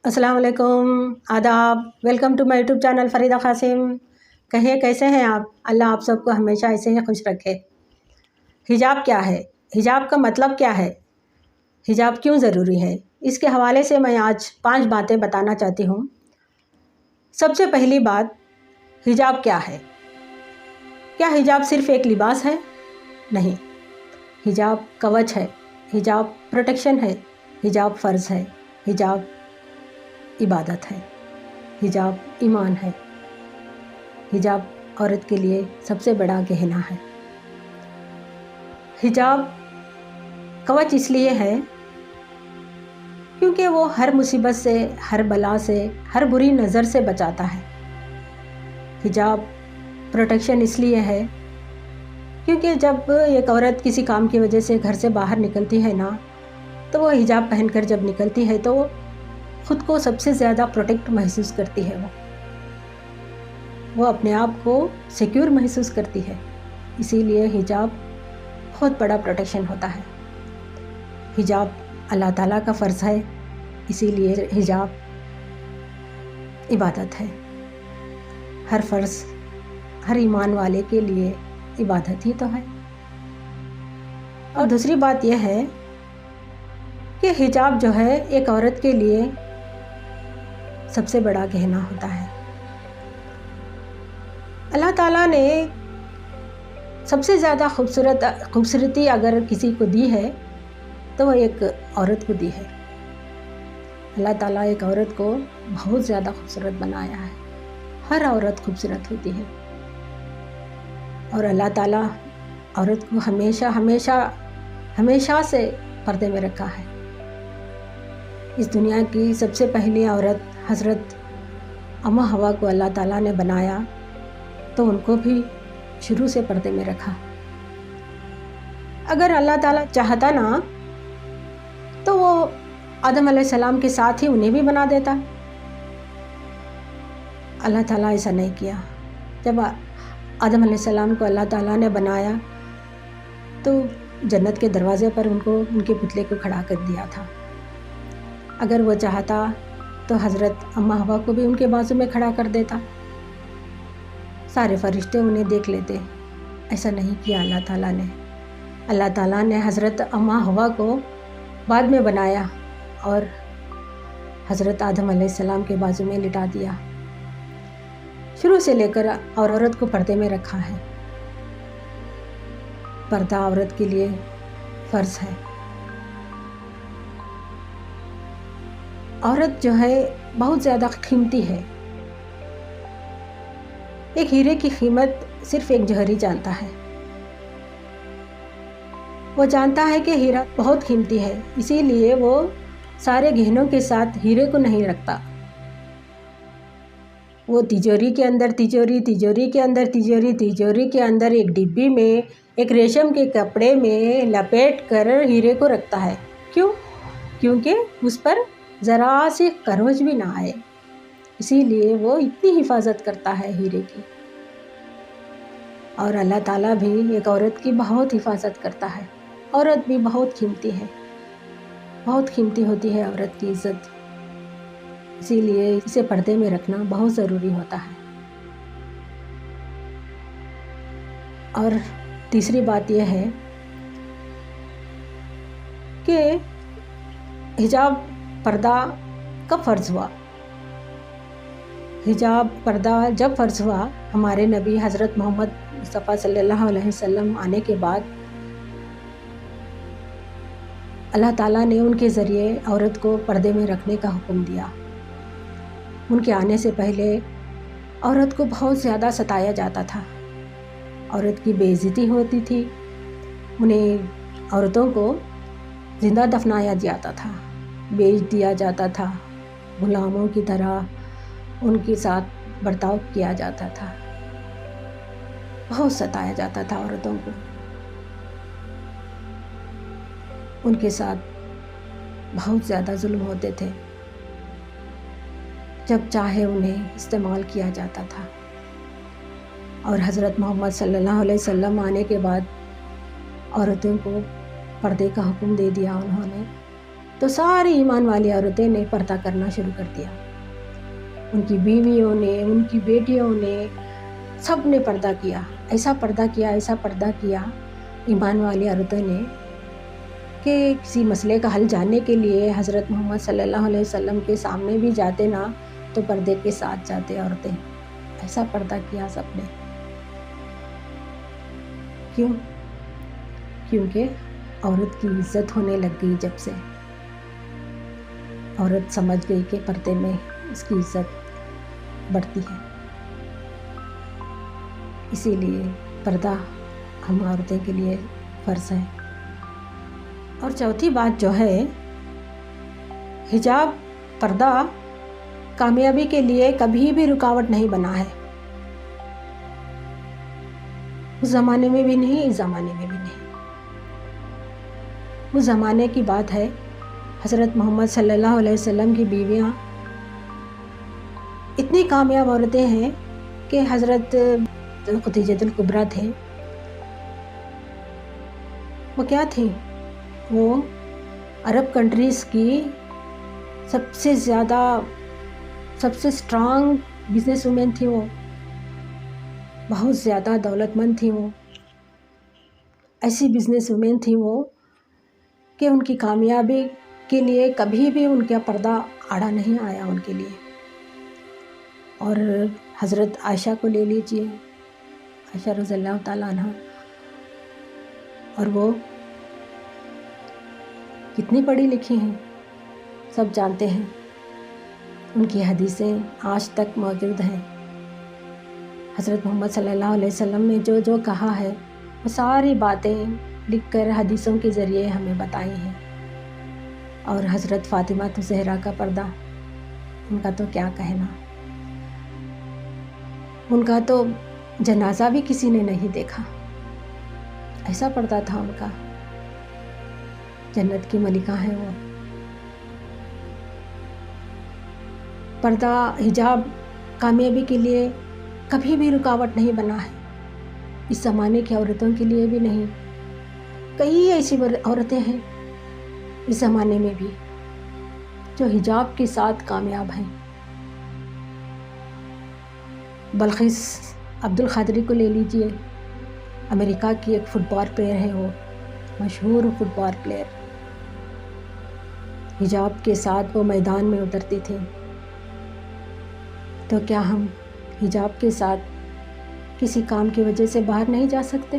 अस्सलाम वालेकुम, आदाब। Welcome to my YouTube channel Farida Qasim. कहिए कैसे हैं आप? अल्लाह आप सबको हमेशा ऐसे ही खुश रखे। हिजाब क्या है? हिजाब का मतलब क्या है? हिजाब क्यों ज़रूरी है? इसके हवाले से मैं आज 5 बातें बताना चाहती हूँ। सबसे पहली बात, हिजाब क्या है? क्या हिजाब सिर्फ़ एक लिबास है? नहीं, हिजाब कवच है, हिजाब प्रोटेक्शन है, हिजाब फ़र्ज़ है, हिजाब इबादत है, हिजाब ईमान है, हिजाब औरत के लिए सबसे बड़ा गहना है। हिजाब कवच इसलिए है क्योंकि वो हर मुसीबत से, हर बला से, हर बुरी नज़र से बचाता है। हिजाब प्रोटेक्शन इसलिए है क्योंकि जब एक औरत किसी काम की वजह से घर से बाहर निकलती है ना, तो वो हिजाब पहनकर जब निकलती है तो ख़ुद को सबसे ज़्यादा प्रोटेक्ट महसूस करती है। वो अपने आप को सिक्योर महसूस करती है। इसीलिए हिजाब बहुत बड़ा प्रोटेक्शन होता है। हिजाब अल्लाह ताला का फ़र्ज़ है, इसीलिए हिजाब इबादत है। हर फ़र्ज़ हर ईमान वाले के लिए इबादत ही तो है। और दूसरी बात यह है कि हिजाब जो है एक औरत के लिए सबसे बड़ा गहना होता है। अल्लाह ताला ने सबसे ज़्यादा खूबसूरती अगर किसी को दी है तो वो एक औरत को दी है। अल्लाह ताला एक औरत को बहुत ज़्यादा खूबसूरत बनाया है। हर औरत खूबसूरत होती है और अल्लाह ताला औरत को हमेशा से पर्दे में रखा है। इस दुनिया की सबसे पहली औरत हज़रत अम्मा हवा को अल्लाह ताला ने बनाया तो उनको भी शुरू से पर्दे में रखा। अगर अल्लाह ताला चाहता ना तो वो आदम अलैहिस्सलाम के साथ ही उन्हें भी बना देता। अल्लाह ताला ऐसा नहीं किया। जब आदम अलैहिस्सलाम को अल्लाह ताला ने बनाया तो जन्नत के दरवाज़े पर उनके पुतले को खड़ा कर दिया था। अगर वो चाहता तो हज़रत अम्मा हवा को भी उनके बाजू में खड़ा कर देता, सारे फरिश्ते उन्हें देख लेते। ऐसा नहीं किया अल्लाह ताला ने। अल्लाह ताला ने हज़रत अम्मा हवा को बाद में बनाया और हज़रत आदम अलैहिस्सलाम के बाजू में लिटा दिया। शुरू से लेकर और औरत को पर्दे में रखा है। पर्दा औरत के लिए फ़र्ज़ है। औरत जो है बहुत ज़्यादा कीमती है। एक हीरे की कीमत सिर्फ एक जौहरी जानता है। वो जानता है कि हीरा बहुत कीमती है, इसीलिए वो सारे गहनों के साथ हीरे को नहीं रखता। वो तिजोरी के अंदर तिजोरी, तिजोरी के अंदर तिजोरी, तिजोरी के अंदर एक डिब्बी में एक रेशम के कपड़े में लपेट कर हीरे को रखता है। क्यों? क्योंकि उस पर ज़रा सी खरोंच भी ना आए, इसीलिए वो इतनी हिफाजत करता है हीरे की। और अल्लाह ताला भी एक औरत की बहुत हिफाजत करता है। औरत भी बहुत कीमती है, बहुत कीमती होती है औरत की इज़्ज़त, इसीलिए इसे पर्दे में रखना बहुत ज़रूरी होता है। और तीसरी बात यह है कि हिजाब पर्दा कब फ़र्ज़ हुआ? हिजाब पर्दा जब फ़र्ज़ हुआ हमारे नबी हज़रत मोहम्मद मुस्तफ़ा सल्लल्लाहु अलैहि वसल्लम आने के बाद अल्लाह ताला ने उनके ज़रिए औरत को पर्दे में रखने का हुक्म दिया। उनके आने से पहले औरत को बहुत ज़्यादा सताया जाता था। औरत की बेइज्जती होती थी। उन्हें औरतों को ज़िंदा दफनाया जाता था, बेच दिया जाता था, गुलामों की तरह उनके साथ बर्ताव किया जाता था। बहुत सताया जाता था औरतों को। उनके साथ बहुत ज़्यादा जुल्म होते थे। जब चाहे उन्हें इस्तेमाल किया जाता था। और हज़रत मोहम्मद सल्लल्लाहु अलैहि वसल्लम आने के बाद औरतों को पर्दे का हुक्म दे दिया उन्होंने, تو ساری ایمان والی عورتیں نے پردہ کرنا شروع کر دیا. ان کی بیویوں نے، ان کی بیٹیوں نے، سب نے پردہ کیا. ایسا پردہ کیا ایمان والی عورتوں نے کہ کسی مسئلے کا حل جاننے کے لیے حضرت محمد صلی اللہ علیہ وسلم کے سامنے بھی جاتے نا تو پردے کے ساتھ جاتے عورتیں. ایسا پردہ کیا سب نے. کیوں؟ کیونکہ عورت کی عزت ہونے لگ گئی. جب سے عورت سمجھ گئی کہ پردے میں اس کی عزت بڑھتی ہے، اسی لیے پردہ ہم عورتیں کے لیے فرض ہے. اور چوتھی بات جو ہے، حجاب پردہ کامیابی کے لیے کبھی بھی رکاوٹ نہیں بنا ہے. اس زمانے میں بھی نہیں، اس زمانے میں بھی نہیں. اس زمانے کی بات ہے، حضرت محمد صلی اللہ علیہ وسلم کی بیویاں اتنی کامیاب عورتیں ہیں کہ حضرت خدیجہ الکبریٰ تھے. وہ کیا تھی؟ وہ عرب کنٹریز کی سب سے اسٹرانگ بزنس وومن تھی. وہ بہت زیادہ دولت مند تھی. وہ ایسی بزنس وومن تھی وہ کہ ان کی کامیابی کے لیے کبھی بھی ان کا پردہ آڑا نہیں آیا ان کے لیے. اور حضرت عائشہ کو لے لیجئے، عائشہ رضی اللہ تعالیٰ عنہ، اور وہ کتنی پڑھی لکھی ہیں، سب جانتے ہیں. ان کی حدیثیں آج تک موجود ہیں. حضرت محمد صلی اللہ علیہ وسلم نے جو جو کہا ہے وہ ساری باتیں لکھ کر حدیثوں کے ذریعے ہمیں بتائی ہیں. اور حضرت فاطمہ زہرا کا پردہ، ان کا تو کیا کہنا. ان کا تو جنازہ بھی کسی نے نہیں دیکھا، ایسا پردہ تھا ان کا. جنت کی ملکہ ہیں وہ. پردہ حجاب کامیابی کے لیے کبھی بھی رکاوٹ نہیں بنا ہے. اس زمانے کی عورتوں کے لیے بھی نہیں. کئی ایسی عورتیں ہیں اس زمانے میں بھی جو حجاب کے ساتھ کامیاب ہیں. بلقیس عبد القادری کو لے لیجئے، امریکہ کی ایک فٹ بال پلیئر ہے. وہ مشہور فٹ بال پلیئر. حجاب کے ساتھ وہ میدان میں اترتی تھی. تو کیا ہم حجاب کے ساتھ کسی کام کی وجہ سے باہر نہیں جا سکتے؟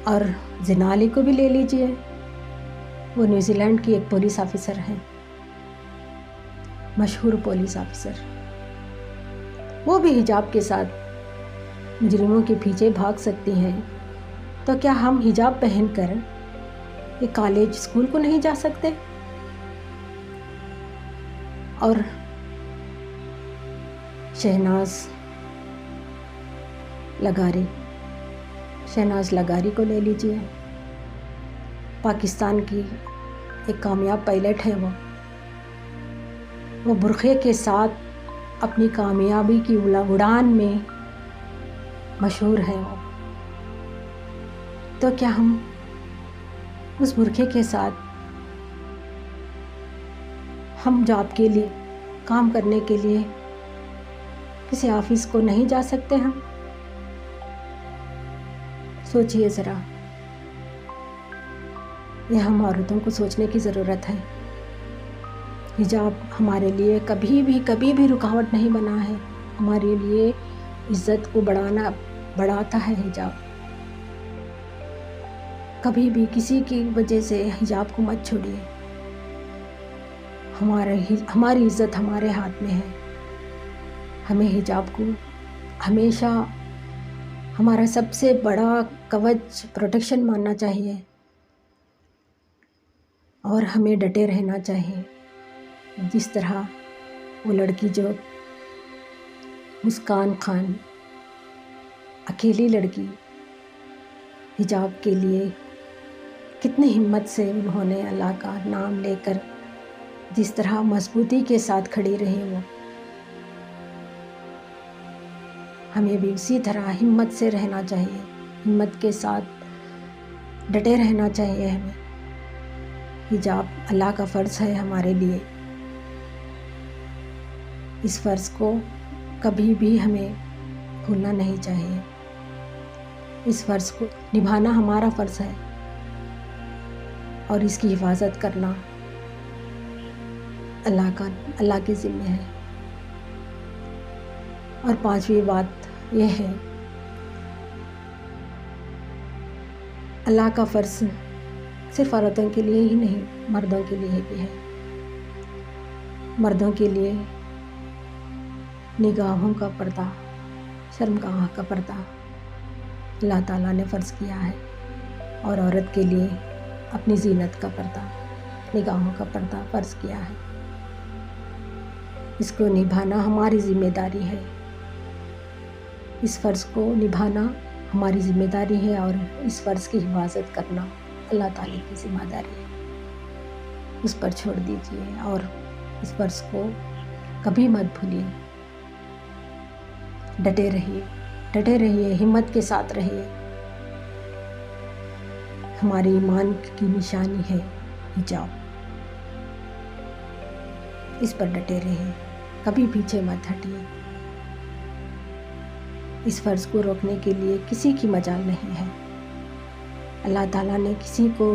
اور زنا علی کو بھی لے لیجئے، وہ نیوزی لینڈ کی ایک پولیس آفیسر ہیں، مشہور پولیس آفیسر. وہ بھی حجاب کے ساتھ مجرموں کے پیچھے بھاگ سکتی ہیں. تو کیا ہم حجاب پہن کر ایک کالج اسکول کو نہیں جا سکتے؟ اور شہناز لغاری کو لے لیجئے، پاکستان کی ایک کامیاب پائلٹ ہے. وہ برقعے کے ساتھ اپنی کامیابی کی اڑان میں مشہور ہے. وہ تو کیا ہم اس برقعے کے ساتھ ہم جاب کے لیے، کام کرنے کے لیے کسی آفس کو نہیں جا سکتے؟ ہم سوچئے ذرا. یہ ہم عورتوں کو سوچنے کی ضرورت ہے. حجاب ہمارے لیے کبھی بھی رکاوٹ نہیں بنا ہے. ہمارے لیے عزت کو بڑھاتا ہے حجاب. کبھی بھی کسی کی وجہ سے حجاب کو مت چھوڑیے. ہماری عزت ہمارے ہاتھ میں ہے. ہمیں حجاب کو ہمیشہ ہمارا سب سے بڑا کوچ، پروٹیکشن ماننا چاہیے، اور ہمیں ڈٹے رہنا چاہیے. جس طرح وہ لڑکی جو مسکان خان، اکیلی لڑکی، حجاب کے لیے کتنی ہمت سے انہوں نے اللہ کا نام لے کر جس طرح مضبوطی کے ساتھ کھڑی رہی، وہ ہمیں بھی اسی طرح ہمت سے رہنا چاہیے، ہمت کے ساتھ ڈٹے رہنا چاہیے. ہمیں हिजाब अल्लाह का फ़र्ज़ है हमारे लिए। इस फ़र्ज़ को कभी भी हमें भूलना नहीं चाहिए। इस फ़र्ज़ को निभाना हमारा फ़र्ज़ है और इसकी हिफाजत करना अल्लाह के ज़िम्मे है। और पांचवी बात यह है, अल्लाह का फ़र्ज़ सिर्फ़ औरतों के लिए ही नहीं, मर्दों के लिए भी है। मर्दों के लिए निगाहों का पर्दा, शर्मगाह का पर्दा अल्लाह ताला ने फ़र्ज़ किया है, और औरत के लिए अपनी ज़ीनत का पर्दा, निगाहों का पर्दा फ़र्ज़ किया है। इसको निभाना हमारी ज़िम्मेदारी है। इस फ़र्ज़ को निभाना हमारी ज़िम्मेदारी है और इस फ़र्ज़ की हिफाजत करना अल्लाह ताला की ज़िम्मेदारी है। उस पर छोड़ दीजिए और इस फ़र्ज़ को कभी मत भूलिए। डटे रहिए, हिम्मत के साथ रहिए। हमारे ईमान की निशानी है हिजाब। इस पर डटे रहिए, कभी पीछे मत हटिए। इस फ़र्ज़ को रोकने के लिए किसी की मजाल नहीं है। अल्लाह ताला ने किसी को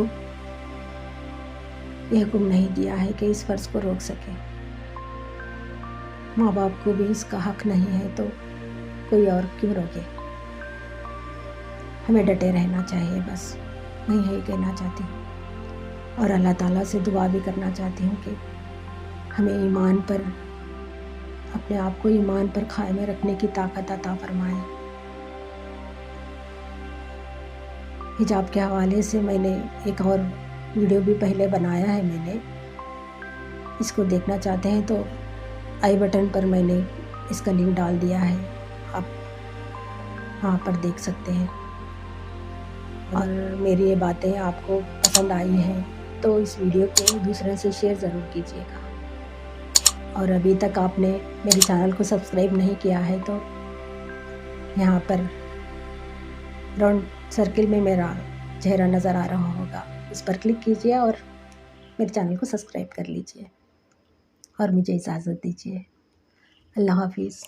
यह हुक्म नहीं दिया है कि इस फ़र्ज़ को रोक सके। माँ बाप को भी इसका हक़ नहीं है, तो कोई और क्यों रोके। हमें डटे रहना चाहिए, बस मैं यही कहना चाहती हूँ। और अल्लाह ताला से दुआ भी करना चाहती हूँ कि हमें ईमान पर, अपने आप को ईमान पर कायम रखने की ताकत अता फरमाए। हिजाब के हवाले से मैंने एक और वीडियो भी पहले बनाया है। मैंने इसको देखना चाहते हैं तो आई बटन पर मैंने इसका लिंक डाल दिया है, आप वहाँ पर देख सकते हैं। और मेरी ये बातें आपको पसंद आई हैं तो इस वीडियो को दूसरे से शेयर ज़रूर कीजिएगा। और अभी तक आपने मेरे चैनल को सब्सक्राइब नहीं किया है तो यहाँ पर राउंड सर्किल में मेरा चेहरा नज़र आ रहा होगा, इस पर क्लिक कीजिए और मेरे चैनल को सब्सक्राइब कर लीजिए और मुझे इजाज़त दीजिए। अल्लाह हाफिज़।